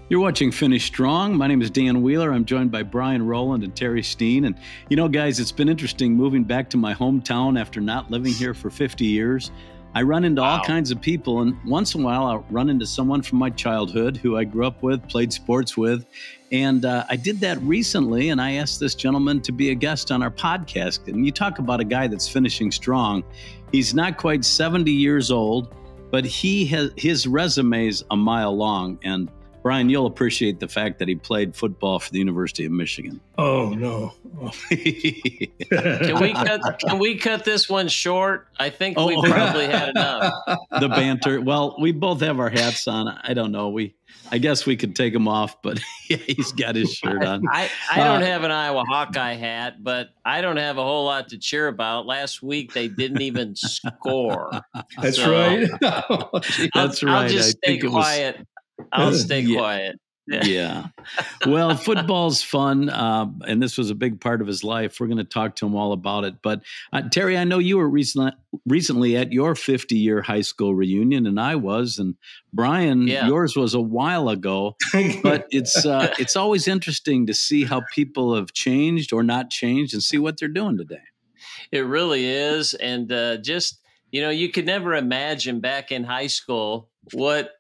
You're watching Finish Strong. My name is Dan Wheeler. I'm joined by Brian Rowland and Terry Steen. And, you know, guys, it's been interesting moving back to my hometown after not living here for 50 years. I run into all kinds of people, and once in a while I'll run into someone from my childhood who I grew up with, played sports with. And I did that recently, and I asked this gentleman to be a guest on our podcast. And you talk about a guy that's finishing strong. He's not quite 70 years old, but his resume is a mile long. And Brian, you'll appreciate the fact that he played football for the University of Michigan. Oh, no. Oh. Can we cut this one short? I think we probably had enough. The banter. Well, we both have our hats on. I don't know. I guess we could take them off, but yeah, he's got his shirt on. I don't have an Iowa Hawkeye hat, but I don't have a whole lot to cheer about. Last week, they didn't even score. That's right. That's right. I'll just stay quiet. I'll stay quiet. Yeah. Well, football's fun, and this was a big part of his life. We're going to talk to him all about it. But Terry, I know you were recently at your 50-year high school reunion, and I was. And Brian, yours was a while ago. But it's always interesting to see how people have changed or not changed and see what they're doing today. It really is. And you could never imagine back in high school what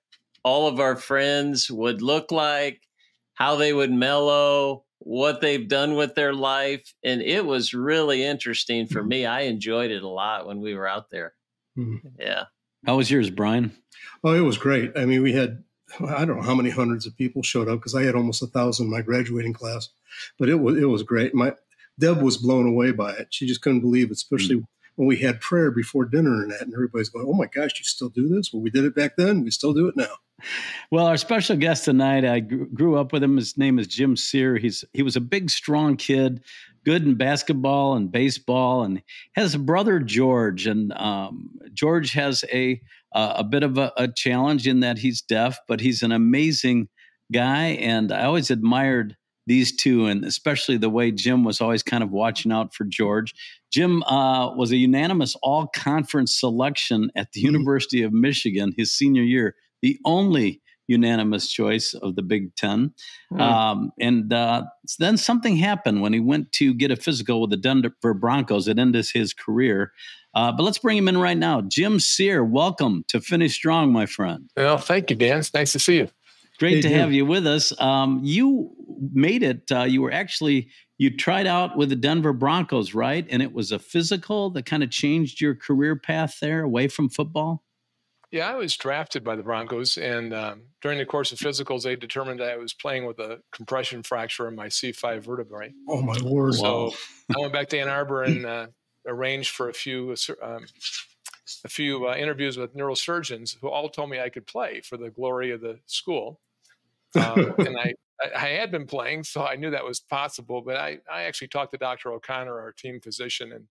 all of our friends would look like, how they would mellow, what they've done with their life. And it was really interesting for me. I enjoyed it a lot when we were out there. Mm-hmm. Yeah. How was yours, Brian? Oh, it was great. I mean, we had, I don't know how many hundreds of people showed up because I had almost 1,000 in my graduating class, but it was great. Deb was blown away by it. She just couldn't believe it, especially when we had prayer before dinner and that, and everybody's going, oh my gosh, you still do this? Well, we did it back then. We still do it now. Well, our special guest tonight, I grew up with him. His name is Jim Czirr. He was a big, strong kid, good in basketball and baseball, and has a brother, George. And George has a bit of a challenge in that he's deaf, but he's an amazing guy. And I always admired these two, and especially the way Jim was always kind of watching out for George. Jim was a unanimous all-conference selection at the University of Michigan his senior year, the only unanimous choice of the Big Ten. And then something happened when he went to get a physical with the Denver Broncos. It ended his career. But let's bring him in right now. Jim Czirr, welcome to Finish Strong, my friend. Well, thank you, Dan. It's nice to see you. Great to have you with us. You made it. You tried out with the Denver Broncos, right? And it was a physical that kind of changed your career path there away from football? Yeah, I was drafted by the Broncos, and during the course of physicals, they determined I was playing with a compression fracture in my C5 vertebrae. Oh, my word. So I went back to Ann Arbor and arranged for a few interviews with neurosurgeons who all told me I could play for the glory of the school. And I had been playing, so I knew that was possible. But I actually talked to Dr. O'Connor, our team physician, and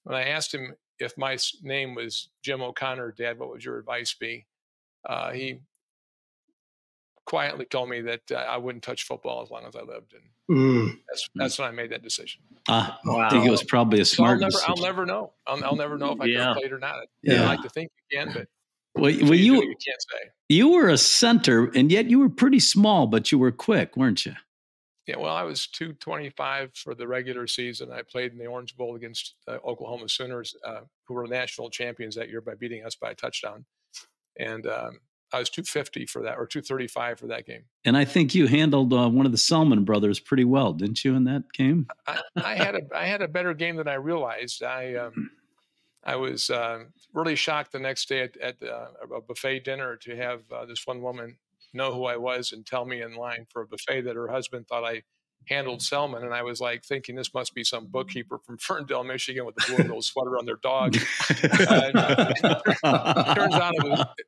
when I asked him if my name was Jim O'Connor, Dad, what would your advice be? He quietly told me that I wouldn't touch football as long as I lived, and that's when I made that decision. Wow. I think it was probably a smart decision. I'll never know. I'll never know if I could have played or not. I like to think you can, but you can't say. You were a center, and yet you were pretty small, but you were quick, weren't you? Yeah, well, I was 225 for the regular season. I played in the Orange Bowl against Oklahoma Sooners, who were national champions that year by beating us by a touchdown. And I was 250 for that, or 235 for that game. And I think you handled one of the Selman brothers pretty well, didn't you, in that game? I had a better game than I realized. I was really shocked the next day at a buffet dinner to have this one woman know who I was and tell me in line for a buffet that her husband thought I handled Selman. And I was like thinking this must be some bookkeeper from Ferndale, Michigan with a blue and gold sweater on their dog.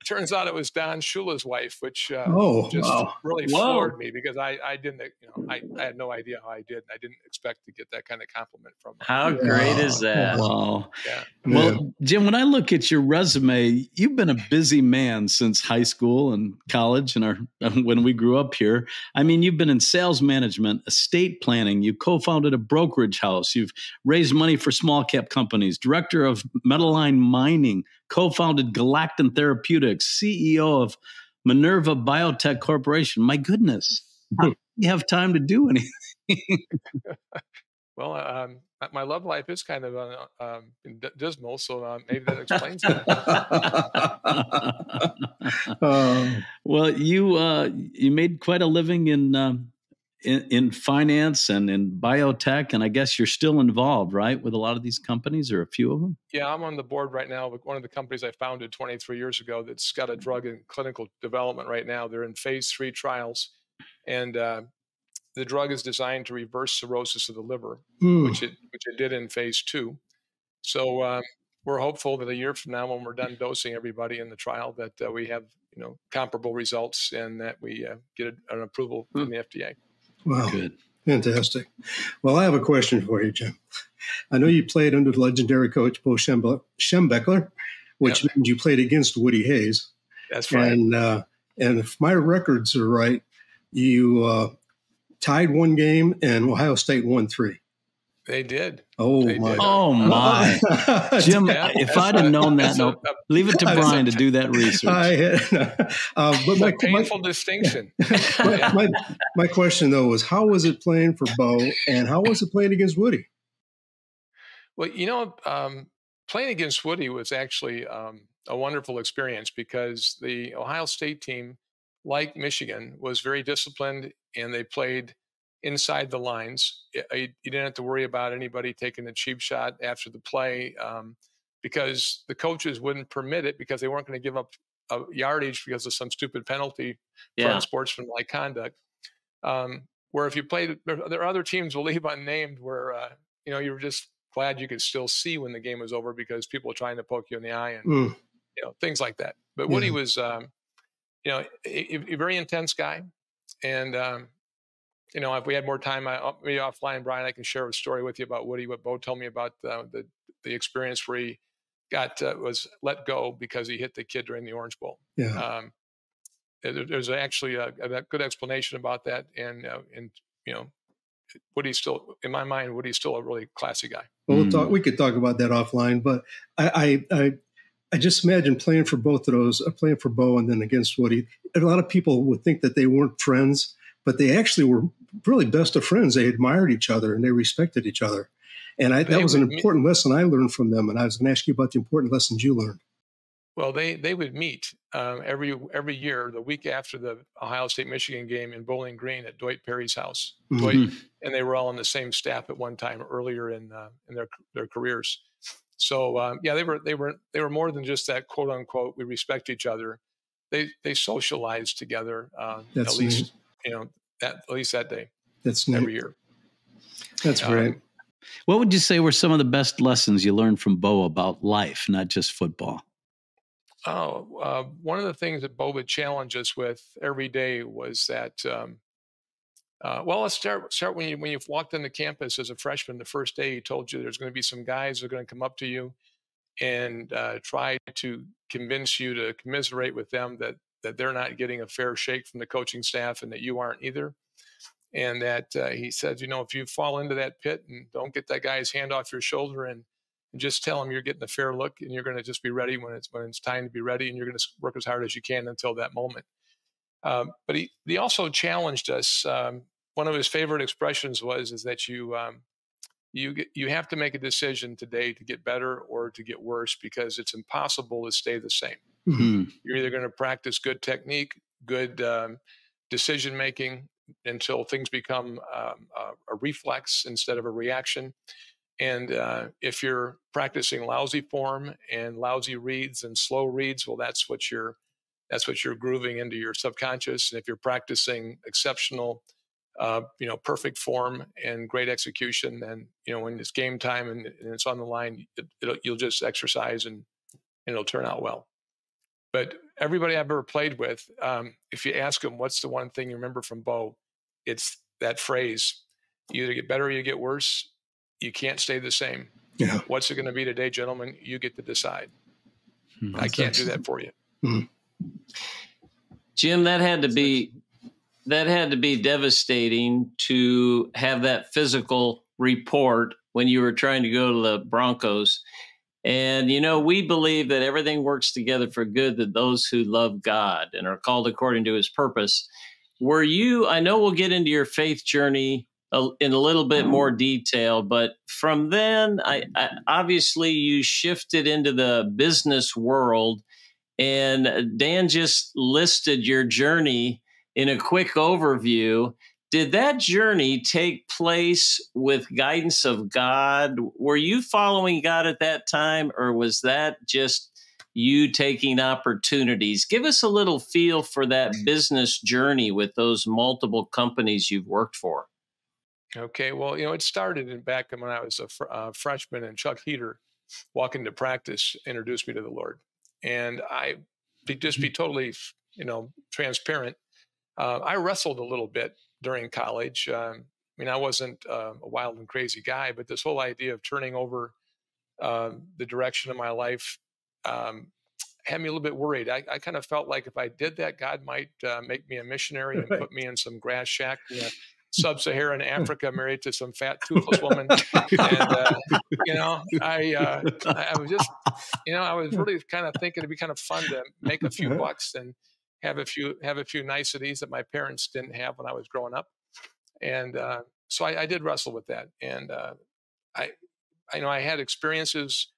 Turns out it was Don Shula's wife, which really floored me because I didn't, I had no idea how I did. I didn't expect to get that kind of compliment from her. How great is that? Wow. Yeah. Well, Jim, when I look at your resume, you've been a busy man since high school and college and when we grew up here. I mean, you've been in sales management, estate planning. You co-founded a brokerage house. You've raised money for small cap companies, director of Meadowline Mining, co-founded Galactan Therapeutics, CEO of Minerva Biotech Corporation. My goodness, how do you have time to do anything? Well, my love life is kind of dismal, so maybe that explains that. Well, you made quite a living in finance and in biotech, and I guess you're still involved, right, with a lot of these companies, or a few of them? Yeah, I'm on the board right now with one of the companies I founded 23 years ago that's got a drug in clinical development right now. They're in phase 3 trials, and the drug is designed to reverse cirrhosis of the liver, which it did in phase 2. So we're hopeful that a year from now, when we're done dosing everybody in the trial, that we have comparable results and that we get an approval from the FDA. Wow, good, fantastic. Well, I have a question for you, Jim. I know you played under the legendary coach Bo Schembechler, which means you played against Woody Hayes. That's right. And if my records are right, you tied one game and Ohio State won 3. They did. Oh, they my. Did. Oh, my. Jim, if I'd have known that, leave it to Brian to do that research. But my painful distinction. My question, though, was how was it playing for Bo, and how was it playing against Woody? Well, playing against Woody was actually a wonderful experience because the Ohio State team, like Michigan, was very disciplined, and they played inside the lines. You didn't have to worry about anybody taking a cheap shot after the play because the coaches wouldn't permit it because they weren't going to give up a yardage because of some stupid penalty for unsportsmanlike conduct. Where if you played, there are other teams, we'll leave unnamed, where you were just glad you could still see when the game was over because people were trying to poke you in the eye and things like that. But Woody was a very intense guy, and if we had more time, maybe offline, Brian, I can share a story with you about Woody, what Bo told me about the experience where he was let go because he hit the kid during the Orange Bowl. Yeah. There's actually a good explanation about that, and Woody's still, in my mind, Woody's still a really classy guy. Well, we could talk about that offline, but I just imagine playing for both of those, playing for Bo and then against Woody. A lot of people would think that they weren't friends, but they actually were really best of friends. They admired each other and they respected each other. And that was an important lesson I learned from them. And I was going to ask you about the important lessons you learned. Well, they would meet every year, the week after the Ohio State-Michigan game in Bowling Green at Dwight Perry's house. Dwight, and they were all on the same staff at one time earlier in their careers. So they were more than just that quote unquote. We respect each other. They socialized together at least that day. That's every year. That's great. What would you say were some of the best lessons you learned from Bo about life, not just football? One of the things that Bo would challenge us with every day was that, let's start when you walked into campus as a freshman. The first day he told you there's going to be some guys who are going to come up to you and try to convince you to commiserate with them that they're not getting a fair shake from the coaching staff and that you aren't either. And that he said, if you fall into that pit and don't get that guy's hand off your shoulder and just tell him you're getting a fair look and you're going to just be ready when it's time to be ready, and you're going to work as hard as you can until that moment. But he also challenged us. One of his favorite expressions is that you have to make a decision today to get better or to get worse, because it's impossible to stay the same. Mm-hmm. You're either going to practice good technique, good decision making until things become a reflex instead of a reaction. And if you're practicing lousy form and lousy reads and slow reads, well, that's what you're grooving into your subconscious. And if you're practicing exceptional, perfect form and great execution, then when it's game time and it's on the line, you'll just exercise and it'll turn out well. But everybody I've ever played with, if you ask them what's the one thing you remember from Bo, it's that phrase: you either get better or you get worse. You can't stay the same. Yeah. What's it going to be today, gentlemen? You get to decide. I can't do that for you. Mm-hmm. Jim, that had to be devastating to have that physical report when you were trying to go to the Broncos. And, we believe that everything works together for good, that those who love God and are called according to his purpose. I know we'll get into your faith journey in a little bit more detail, but from then, obviously you shifted into the business world, and Dan just listed your journey in a quick overview. Did that journey take place with guidance of God? Were you following God at that time, or was that just you taking opportunities? Give us a little feel for that business journey with those multiple companies you've worked for. Okay, well, it started back when I was a freshman, and Chuck Heater, walking to practice, introduced me to the Lord. And just be totally, transparent. I wrestled a little bit during college. I wasn't a wild and crazy guy, but this whole idea of turning over the direction of my life had me a little bit worried. I kind of felt like if I did that, God might make me a missionary and put me in some grass shack in sub-Saharan Africa, married to some fat, toothless woman. And, I was just, I was really kind of thinking it'd be kind of fun to make a few bucks and have a few niceties that my parents didn't have when I was growing up. And so I did wrestle with that. And I had experiences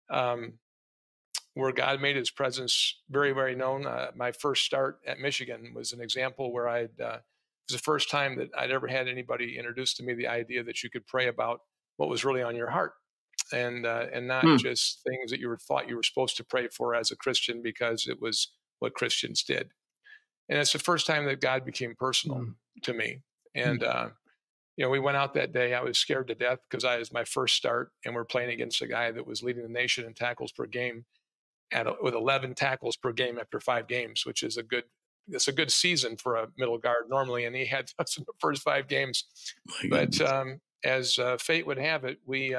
where God made his presence very, very known. My first start at Michigan was an example where it was the first time that I'd ever had anybody introduce to me the idea that you could pray about what was really on your heart, and not just things that thought you were supposed to pray for as a Christian because it was what Christians did. And it's the first time that God became personal to me. And we went out that day. I was scared to death because I was my first start, and we're playing against a guy that was leading the nation in tackles per game with 11 tackles per game after 5 games, which is a good season for a middle guard normally. And he had us in the first 5 games. But as fate would have it, we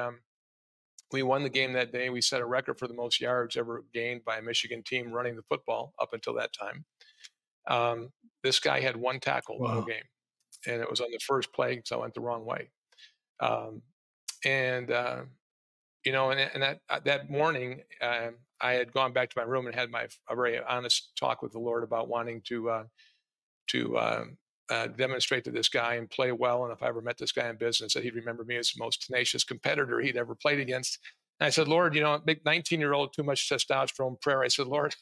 won the game that day. We set a record for the most yards ever gained by a Michigan team running the football up until that time. This guy had 1 tackle the whole game, and it was on the first play, so I went the wrong way. That morning, I had gone back to my room and had a very honest talk with the Lord about wanting to demonstrate to this guy and play well. And if I ever met this guy in business, that he'd remember me as the most tenacious competitor he'd ever played against. And I said, Lord, big 19-year-old, too much testosterone prayer. I said, Lord,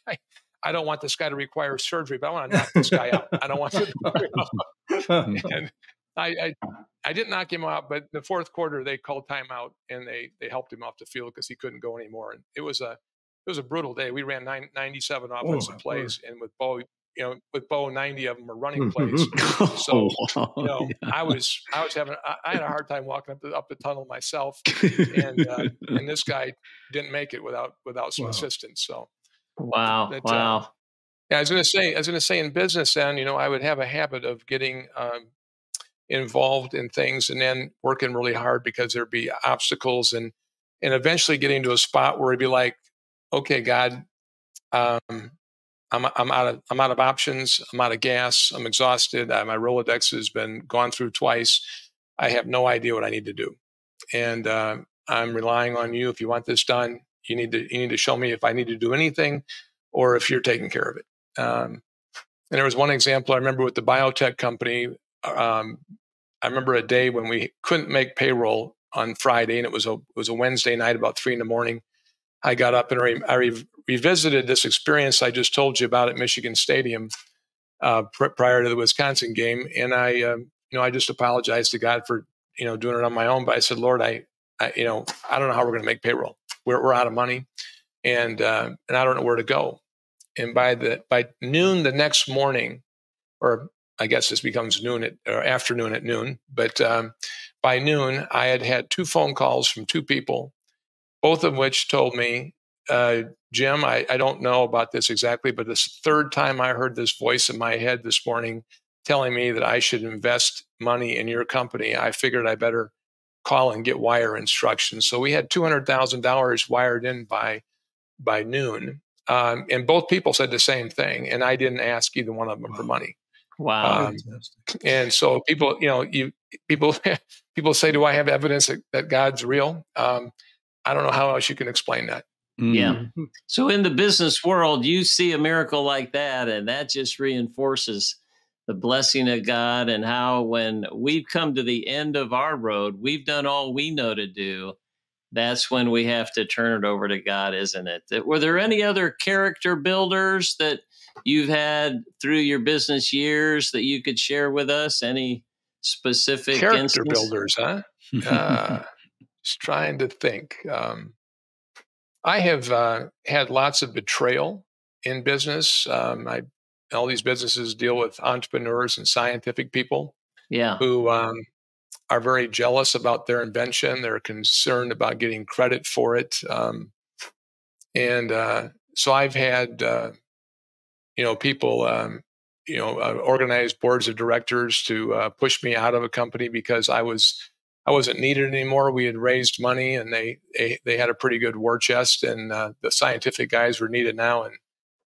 I don't want this guy to require surgery, but I want to knock this guy out. I don't want to. And I didn't knock him out, but in the fourth quarter, they called timeout and they helped him off the field because he couldn't go anymore. And it was a brutal day. We ran 97 offensive plays, and with Bo, 90 of them were running plays. So, I had a hard time walking up the tunnel myself, and this guy didn't make it without some assistance. So, wow. Yeah, I was going to say in business, then, I would have a habit of getting involved in things and then working really hard because there'd be obstacles and eventually getting to a spot where it'd be like, okay, God, I'm out of options. I'm out of gas. I'm exhausted. My Rolodex has been gone through twice. I have no idea what I need to do. And I'm relying on you. If you want this done, you need to show me if I need to do anything or if you're taking care of it. And there was one example I remember with the biotech company. I remember a day when we couldn't make payroll on Friday, and it was a Wednesday night about 3 a.m. I got up and I revisited this experience I just told you about at Michigan Stadium prior to the Wisconsin game, and I just apologized to God for doing it on my own. But I said, Lord, I don't know how we're going to make payroll. We're out of money, and I don't know where to go. And by noon the next morning, or I guess this becomes afternoon at noon, but by noon I had 2 phone calls from 2 people, both of which told me, Jim, I don't know about this exactly, but this 3rd time I heard this voice in my head this morning telling me that I should invest money in your company, I figured I better call and get wire instructions. So we had $200,000 wired in by noon. And both people said the same thing. And I didn't ask either one of them for money. Wow. And so people say, do I have evidence that God's real? I don't know how else you can explain that. Yeah. So in the business world, you see a miracle like that, and that just reinforces the blessing of God, and how when we've come to the end of our road, we've done all we know to do. That's when we have to turn it over to God, isn't it? Were there any other character builders that you've had through your business years that you could share with us? Any specific Character instance? builders, huh? Just trying to think. I have had lots of betrayal in business. All these businesses deal with entrepreneurs and scientific people Yeah. who are very jealous about their invention. They're concerned about getting credit for it. So I've had, people, organize boards of directors to push me out of a company because I wasn't needed anymore. We had raised money, and they had a pretty good war chest, and the scientific guys were needed now, and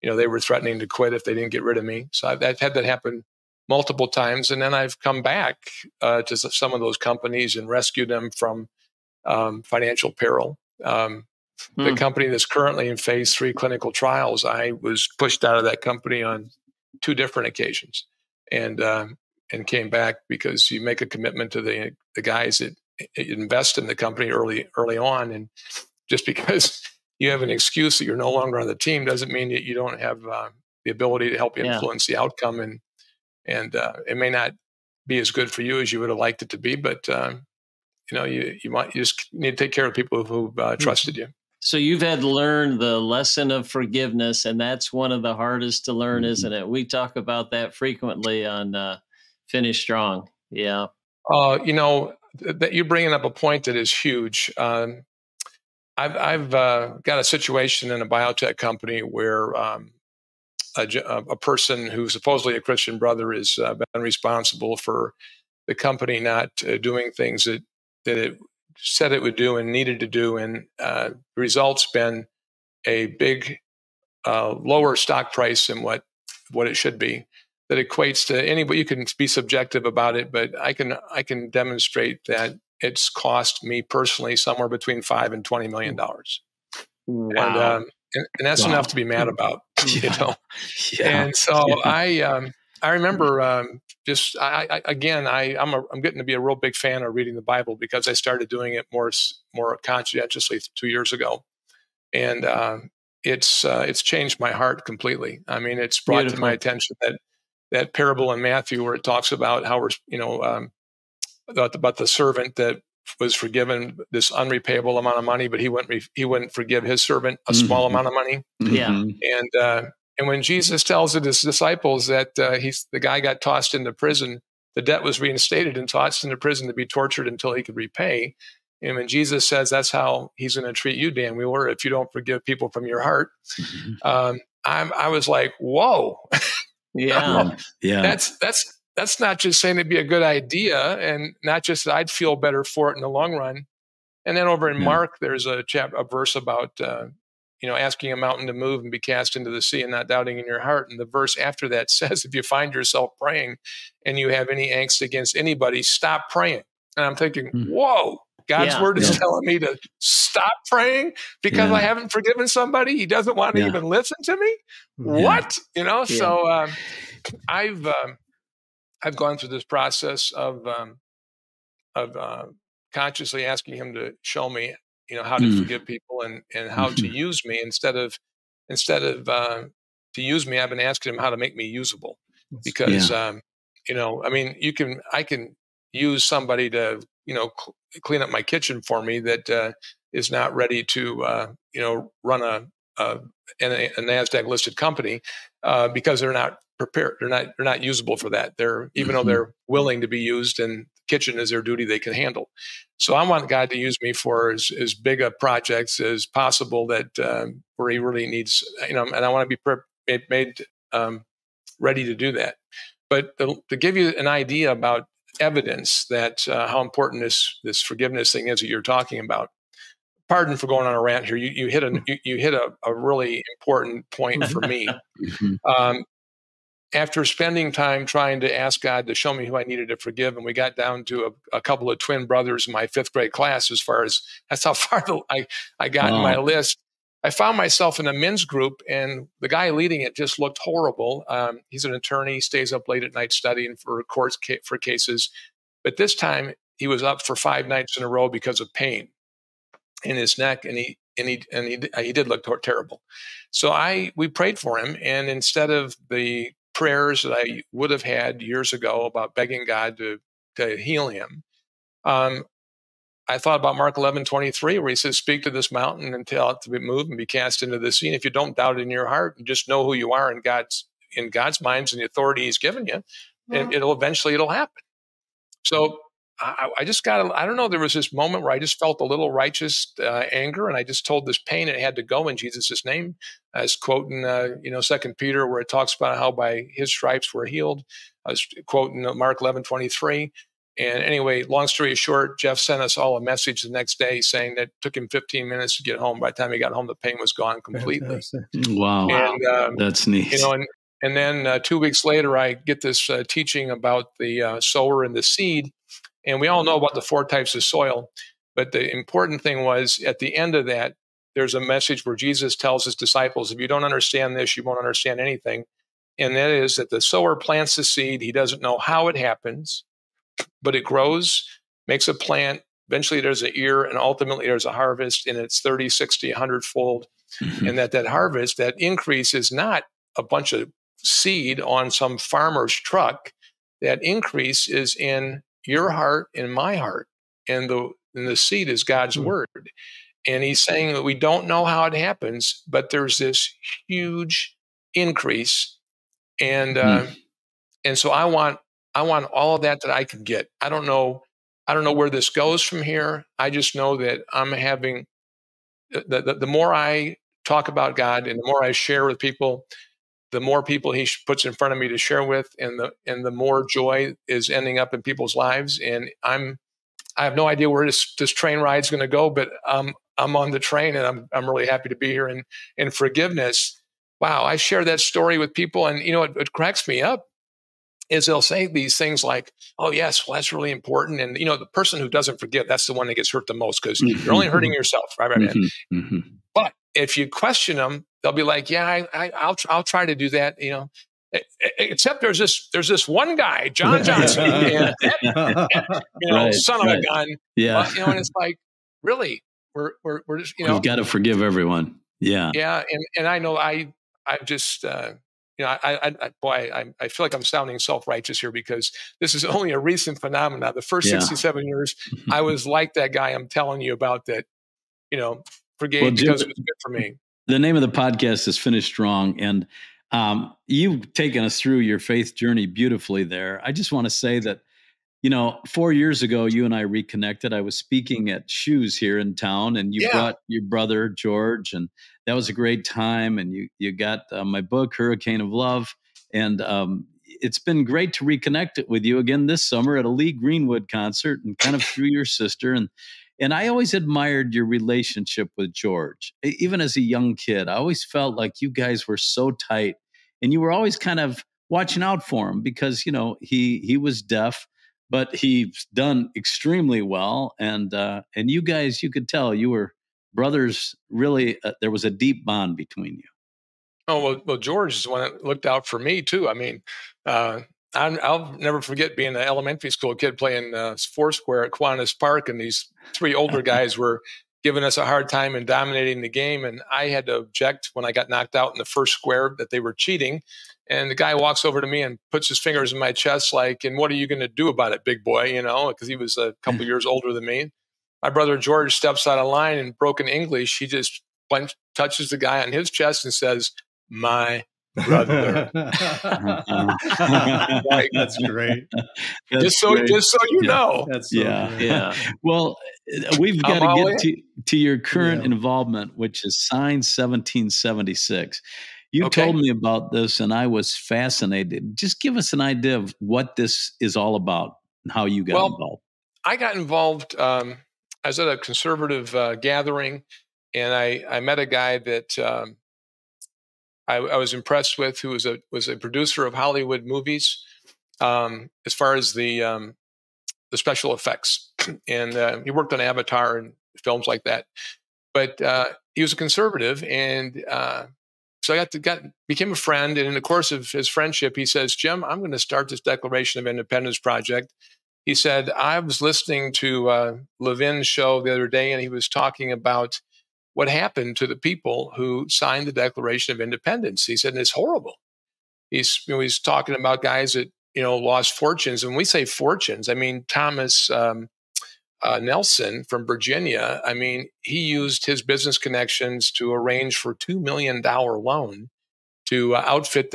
they were threatening to quit if they didn't get rid of me. So I've had that happen multiple times, and then I've come back to some of those companies and rescued them from financial peril. The company that's currently in phase 3 clinical trials, I was pushed out of that company on 2 different occasions, and came back because you make a commitment to the guys that invest in the company early on, and just because you have an excuse that you're no longer on the team doesn't mean that you don't have the ability to help influence the outcome, and it may not be as good for you as you would have liked it to be, but you just need to take care of people who trusted you. So you've had to learn the lesson of forgiveness, and that's one of the hardest to learn, isn't it? We talk about that frequently on Finish Strong. Yeah. That you're bringing up a point that is huge. I've got a situation in a biotech company where a person who's supposedly a Christian brother has been responsible for the company not doing things that it said it would do and needed to do, and the result's been a big lower stock price than what it should be. That equates to anybody. You can be subjective about it, but I can demonstrate that it's cost me personally somewhere between $5 and $20 million. Wow. And that's enough to be mad about, Yeah. And so I remember I'm getting to be a real big fan of reading the Bible because I started doing it more conscientiously 2 years ago, and it's changed my heart completely. I mean, it's brought to my attention that parable in Matthew where it talks about how we're about the servant that was forgiven this unrepayable amount of money, but he wouldn't forgive his servant a small amount of money. Yeah. And when Jesus tells his disciples that the guy got tossed into prison, the debt was reinstated and tossed into prison to be tortured until he could repay. And when Jesus says that's how he's going to treat you, Dan Wheeler, if you don't forgive people from your heart, I was like, whoa. Yeah. That's not just saying it'd be a good idea, and not just that I'd feel better for it in the long run. And then over in Mark, there's a verse about asking a mountain to move and be cast into the sea and not doubting in your heart. And the verse after that says, if you find yourself praying and you have any angst against anybody, stop praying. And I'm thinking, whoa, God's word is telling me to stop praying because I haven't forgiven somebody. He doesn't want to even listen to me. What? So I've gone through this process of consciously asking him to show me, how to forgive people and how to use me instead of to use me. I've been asking him how to make me usable, because I can use somebody to clean up my kitchen for me that is not ready to run a NASDAQ listed company because they're not prepared. They're not usable for that. Even though they're willing to be used, and kitchen is their duty they can handle. So I want God to use me for as big a projects as possible that where he really needs, and I want to be made ready to do that. But to give you an idea about evidence that how important this forgiveness thing is that you're talking about. Pardon for going on a rant here. You hit a really important point for me. After spending time trying to ask God to show me who I needed to forgive, and we got down to a couple of twin brothers in my 5th grade class, that's how far I got in my list. I found myself in a men's group, and the guy leading it just looked horrible. He's an attorney, stays up late at night studying for for cases. But this time he was up for 5 nights in a row because of pain in his neck, and he did look terrible. So we prayed for him, and instead of the prayers that I would have had years ago about begging God to heal him, I thought about Mark 11:23, where he says, "Speak to this mountain and tell it to be moved and be cast into the sea." And if you don't doubt it in your heart, and just know who you are in God's minds and the authority He's given you, and it'll happen. So I just I don't know, there was this moment where I just felt a little righteous anger, and I just told this pain it had to go in Jesus' name. I was quoting, 2 Peter, where it talks about how by His stripes we're healed. I was quoting Mark 11:23. And anyway, long story short, Jeff sent us all a message the next day saying that it took him 15 minutes to get home. By the time he got home, the pain was gone completely. Wow. And, that's neat. And then 2 weeks later, I get this teaching about the sower and the seed. And we all know about the 4 types of soil. But the important thing was, at the end of that, there's a message where Jesus tells His disciples, if you don't understand this, you won't understand anything. And that is that the sower plants the seed. He doesn't know how it happens, but it grows, makes a plant. Eventually there's an ear, and ultimately there's a harvest, and it's 30, 60, 100-fold. Mm-hmm. And that harvest, that increase is not a bunch of seed on some farmer's truck. That increase is in your heart and my heart. And the seed is God's word. And He's saying that we don't know how it happens, but there's this huge increase. And so I want all of that I can get. I don't know where this goes from here. I just know that I'm having the more I talk about God and the more I share with people, the more people He puts in front of me to share with, and the more joy is ending up in people's lives. And I have no idea where this train ride is going to go, but I'm on the train, and I'm really happy to be here. And forgiveness. Wow, I share that story with people, and it cracks me up. Is they'll say these things like, "Oh yes, well that's really important," and the person who doesn't forgive, that's the one that gets hurt the most, because you're only hurting yourself, right? Mm-hmm. Mm-hmm. But if you question them, they'll be like, "Yeah, I'll try to do that," Except there's this one guy, John Johnson, and right, son of a gun, yeah. And it's like, really, we're just we've got to forgive everyone, yeah, and I know I just. I feel like I'm sounding self-righteous here, because this is only a recent phenomenon. The first 67 years, I was like that guy I'm telling you about that, forgave because it was good for me. The name of the podcast is Finish Strong, and you've taken us through your faith journey beautifully there. I just want to say that, 4 years ago, you and I reconnected. I was speaking at Shoes here in town, and you brought your brother, George, and that was a great time. And you got my book, Hurricane of Love. And it's been great to reconnect with you again this summer at a Lee Greenwood concert, and kind of through your sister. And I always admired your relationship with George. Even as a young kid, I always felt like you guys were so tight, and you were always kind of watching out for him, because, he was deaf, but he's done extremely well. And you guys, you could tell you were brothers. Really, there was a deep bond between you. Oh, well, George is the one that looked out for me too. I mean, I'll never forget being an elementary school kid playing Foursquare at Kiwanis Park, and these 3 older guys were giving us a hard time and dominating the game. And I had to object when I got knocked out in the first square that they were cheating. And the guy walks over to me and puts his fingers in my chest like, "And what are you going to do about it, big boy?" Because he was a couple years older than me. My brother George steps out of line, in broken English, he just touches the guy on his chest and says, "My brother." Like, that's great. Just so you know. That's so great. Yeah. Well, we've got to get to your current involvement, which is signed 1776. You told me about this, and I was fascinated. Just give us an idea of what this is all about and how you got involved. I got involved. I was at a conservative gathering, and I met a guy that I was impressed with, who was a producer of Hollywood movies, as far as the special effects, and he worked on Avatar and films like that. But he was a conservative, and so I became a friend. And in the course of his friendship, he says, "Jim, I'm going to start this Declaration of Independence project." He said, "I was listening to Levin's show the other day, and he was talking about what happened to the people who signed the Declaration of Independence." He said, "And it's horrible." He's talking about guys that lost fortunes. And when we say fortunes, I mean Thomas Nelson from Virginia. I mean, he used his business connections to arrange for $2 million loan to outfit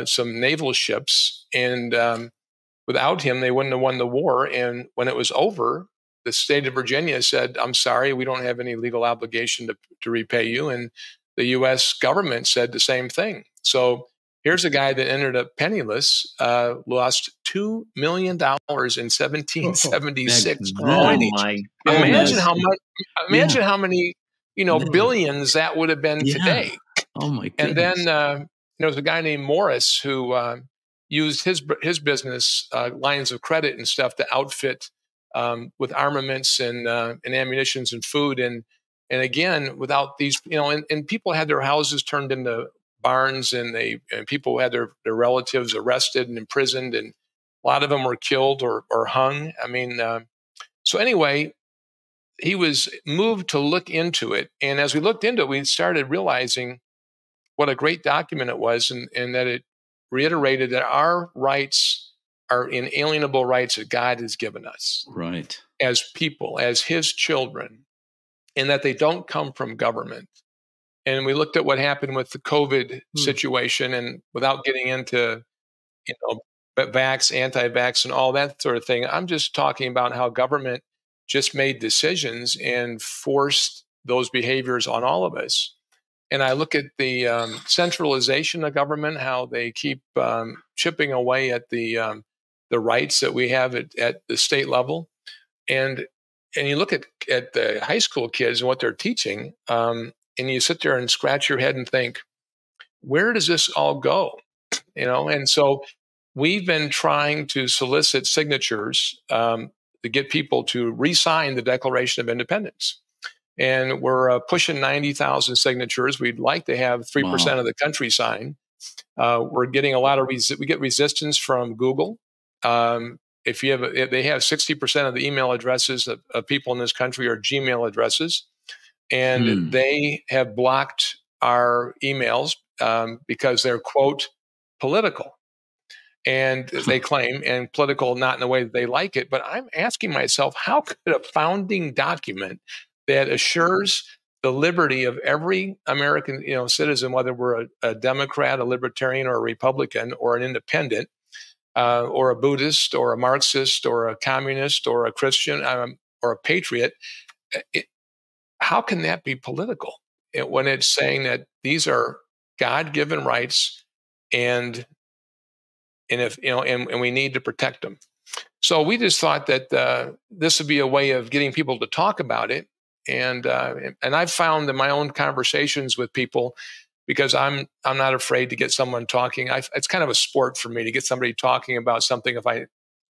some naval ships. And without him, they wouldn't have won the war. And when it was over, the state of Virginia said, "I'm sorry, we don't have any legal obligation to repay you." And the U.S. government said the same thing. So here's a guy that ended up penniless, lost $2 million in 1776. Oh my goodness. Imagine how many, billions that would have been today. Oh my goodness. And then there's a guy named Morris who used his business lines of credit and stuff to outfit with armaments and ammunitions and food. And again, without these, and people had their houses turned into barns, and people had their relatives arrested and imprisoned, and a lot of them were killed or hung. I mean, so anyway, he was moved to look into it. And as we looked into it, we started realizing what a great document it was, and that it reiterated that our rights are inalienable rights that God has given us, right, as people, as His children, and that they don't come from government. And we looked at what happened with the COVID situation, and without getting into, vax, anti-vax, and all that sort of thing, I'm just talking about how government just made decisions and forced those behaviors on all of us. And I look at the centralization of government, how they keep chipping away at the rights that we have at the state level, and you look at the high school kids and what they're teaching. And you sit there and scratch your head and think, where does this all go? And so we've been trying to solicit signatures to get people to re-sign the Declaration of Independence. And we're pushing 90,000 signatures. We'd like to have 3% of the country sign. We're getting a lot of we get resistance from Google. They have 60% of the email addresses of people in this country are Gmail addresses. And they have blocked our emails because they're, quote, political. And they claim, and political not in the way that they like it. But I'm asking myself, how could a founding document that assures the liberty of every American citizen, whether we're a Democrat, a Libertarian, or a Republican, or an independent, or a Buddhist, or a Marxist, or a communist, or a Christian, or a patriot, how can that be political when it's saying that these are God-given rights, and if and we need to protect them? So we just thought that this would be a way of getting people to talk about it, and I've found in my own conversations with people, because I'm not afraid to get someone talking. It's kind of a sport for me to get somebody talking about something,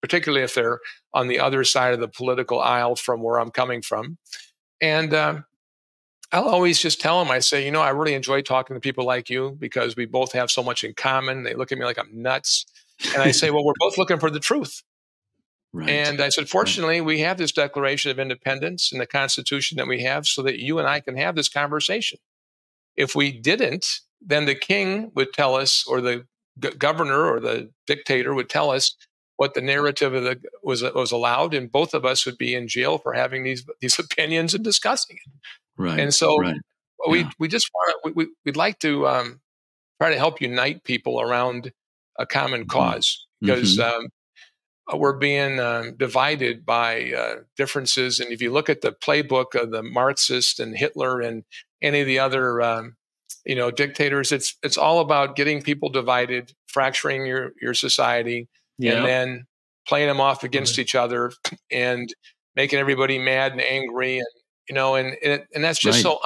particularly if they're on the other side of the political aisle from where I'm coming from. And I'll always just tell them, I say, I really enjoy talking to people like you because we both have so much in common. They look at me like I'm nuts. And I say, well, we're both looking for the truth. Right. And I said, fortunately, we have this Declaration of Independence and the Constitution that we have so that you and I can have this conversation. If we didn't, then the king would tell us, or the governor or the dictator would tell us what the narrative was allowed, and both of us would be in jail for having these opinions and discussing it. Right. And so we just we'd like to try to help unite people around a common cause, because we're being divided by differences. And if you look at the playbook of the Marxists and Hitler and any of the other dictators, it's all about getting people divided, fracturing your society, and then playing them off against each other and making everybody mad and angry, and that's just so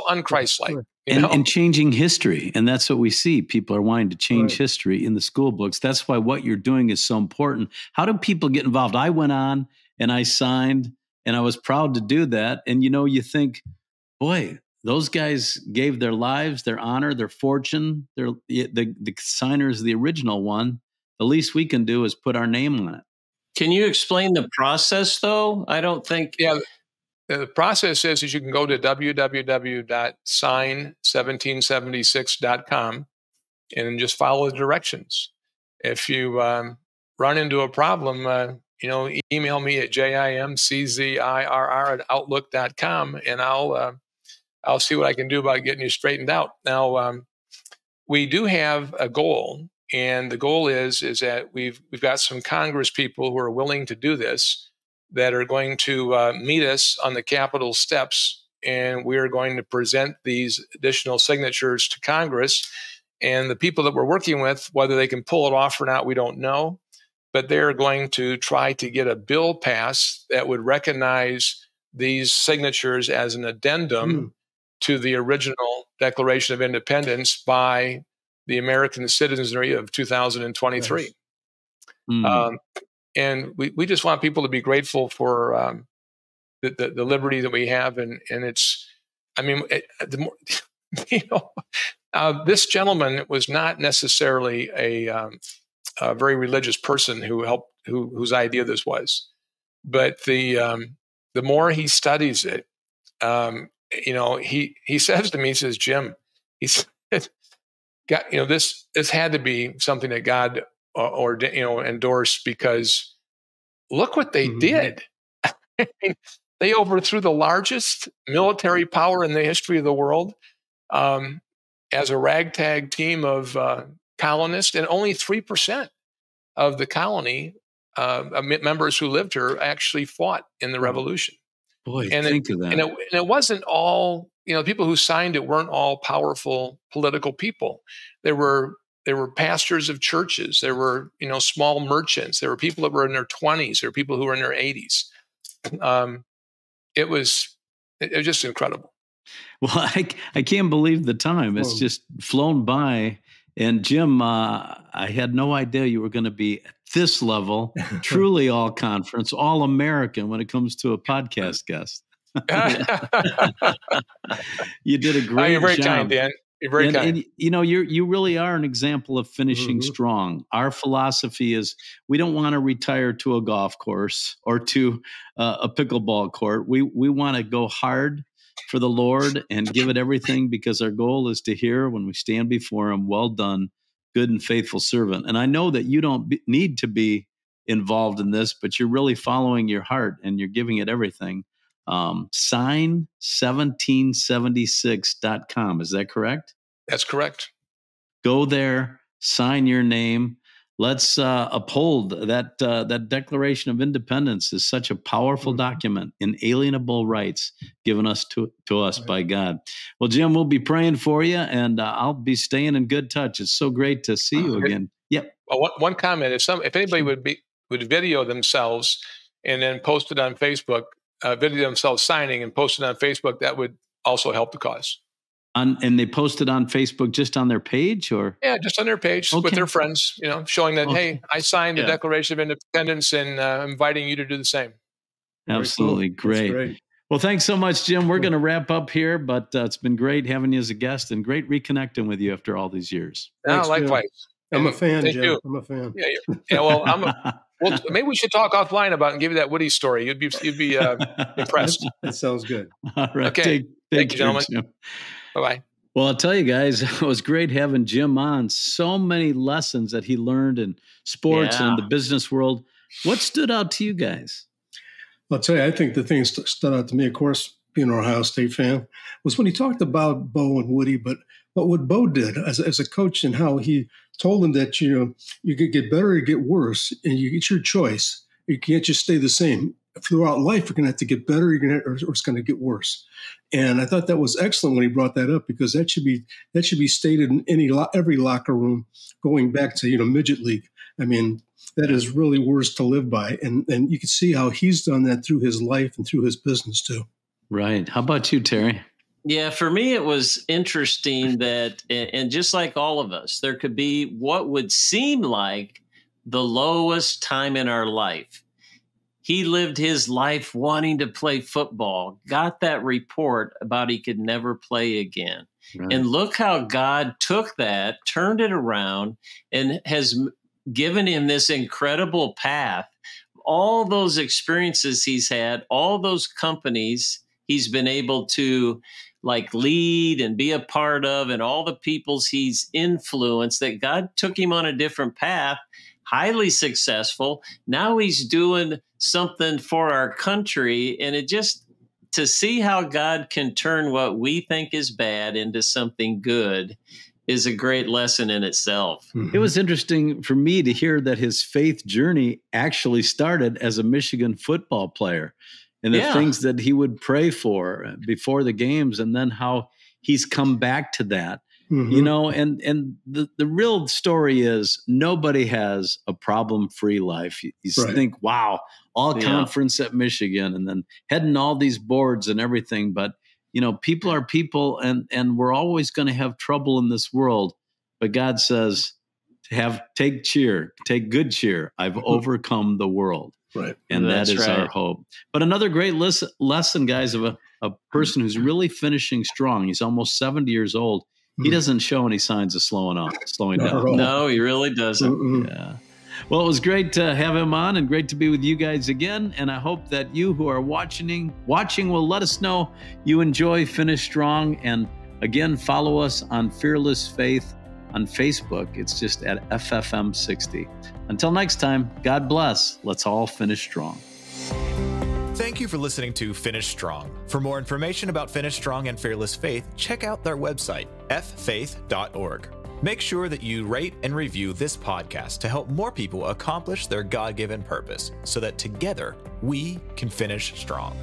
un-Christ-like. And changing history. And that's what we see. People are wanting to change history in the school books. That's why what you're doing is so important. How do people get involved? I went on and I signed, and I was proud to do that. And you think, boy, those guys gave their lives, their honor, their fortune. The signer's the original one. The least we can do is put our name on it. Can you explain the process, though? I don't think. Yeah, the process is you can go to www.sign1776.com and just follow the directions. If you run into a problem, email me at jimczirr@outlook.com, and I'll see what I can do about getting you straightened out. Now, we do have a goal, and the goal is that we've got some Congress people who are willing to do this, that are going to meet us on the Capitol steps, and we are going to present these additional signatures to Congress. And the people that we're working with, whether they can pull it off or not, we don't know, but they're going to try to get a bill passed that would recognize these signatures as an addendum to the original Declaration of Independence by the American citizenry of 2023. Nice. And we just want people to be grateful for the liberty that we have. And it's, I mean, this gentleman was not necessarily a very religious person whose idea this was. But the more he studies it, he says to me, he says, Jim, he said, this had to be something that God endorsed, because look what they did. I mean, they overthrew the largest military power in the history of the world as a ragtag team of colonists, and only 3% of the colony members who lived here actually fought in the revolution. Boy, think of that. And it wasn't all, people who signed it weren't all powerful political people. There were pastors of churches. There were, small merchants. There were people that were in their 20s. There were people who were in their 80s. It was just incredible. Well, I can't believe the time. It's just flown by. And Jim, I had no idea you were going to be at this level, truly all conference, all American when it comes to a podcast guest. You did a great job. You're very kind, Dan. You're very kind. And, you really are an example of finishing strong. Our philosophy is we don't want to retire to a golf course or to a pickleball court. We want to go hard for the Lord and give it everything, because our goal is to hear when we stand before him, well done, good and faithful servant. And I know that you don't need to be involved in this, but you're really following your heart and you're giving it everything. Sign1776.com. Is that correct? That's correct. Go there, sign your name. Let's uphold that Declaration of Independence is such a powerful document, inalienable rights given us to us by God. Well, Jim, we'll be praying for you, and I'll be staying in good touch. It's so great to see you again. Yep. Well, one comment: if anybody would video themselves and then post it on Facebook, video themselves signing and post it on Facebook, that would also help the cause. And they post it on Facebook just on their page, or? Yeah, just on their page with their friends, showing that, hey, I signed the Declaration of Independence, and I'm inviting you to do the same. Absolutely. Cool. Great. Well, thanks so much, Jim. We're going to wrap up here, but it's been great having you as a guest and great reconnecting with you after all these years. Thanks, likewise. I'm a fan, Jim. You. I'm a fan. Yeah. Well, well, maybe we should talk offline about it and give you that Woody story. You'd be impressed. That sounds good. All right. Okay. Thank you, gentlemen. Bye-bye. Well, I'll tell you guys, it was great having Jim on. So many lessons that he learned in sports and the business world. What stood out to you guys? I'll tell you, I think the thing that stood out to me, of course, being an Ohio State fan, was when he talked about Bo and Woody, but what Bo did as a coach, and how he told him that, you could get better or get worse, and it's your choice. You can't just stay the same. Throughout life, you're going to have to get better, or it's going to get worse. And I thought that was excellent when he brought that up, because that should be stated in every locker room, going back to midget league. I mean, that is really words to live by, and you can see how he's done that through his life and through his business too. Right. How about you, Terry? Yeah, for me, it was interesting that, and just like all of us, there could be what would seem like the lowest time in our life. he lived his life wanting to play football, got that report about he could never play again. Right. And look how God took that, turned it around, and has given him this incredible path. All those experiences he's had, all those companies he's been able to like lead and be a part of, and all the peoples he's influenced, that God took him on a different path, highly successful. Now he's doing something for our country. And it just, to see how God can turn what we think is bad into something good is a great lesson in itself. Mm-hmm. It was interesting for me to hear that his faith journey actually started as a Michigan football player, and the things that he would pray for before the games, and then how he's come back to that. Mm-hmm. You know, and the real story is nobody has a problem-free life. You think, wow, all conference at Michigan, and then heading all these boards and everything. But, you know, people are people, and we're always going to have trouble in this world. But God says, take cheer, take good cheer. I've overcome the world. Right. And that is our hope. But another great lesson, guys, of a person who's really finishing strong. He's almost 70 years old. He doesn't show any signs of slowing down. No, he really doesn't. Mm-mm. Yeah. Well, it was great to have him on, and great to be with you guys again. And I hope that you who are watching will let us know you enjoy Finish Strong. And again, follow us on Fearless Faith on Facebook. It's just at FFM60. Until next time, God bless. Let's all finish strong. Thank you for listening to Finish Strong. For more information about Finish Strong and Fearless Faith, check out their website, ffaith.org. Make sure that you rate and review this podcast to help more people accomplish their God-given purpose, so that together we can finish strong.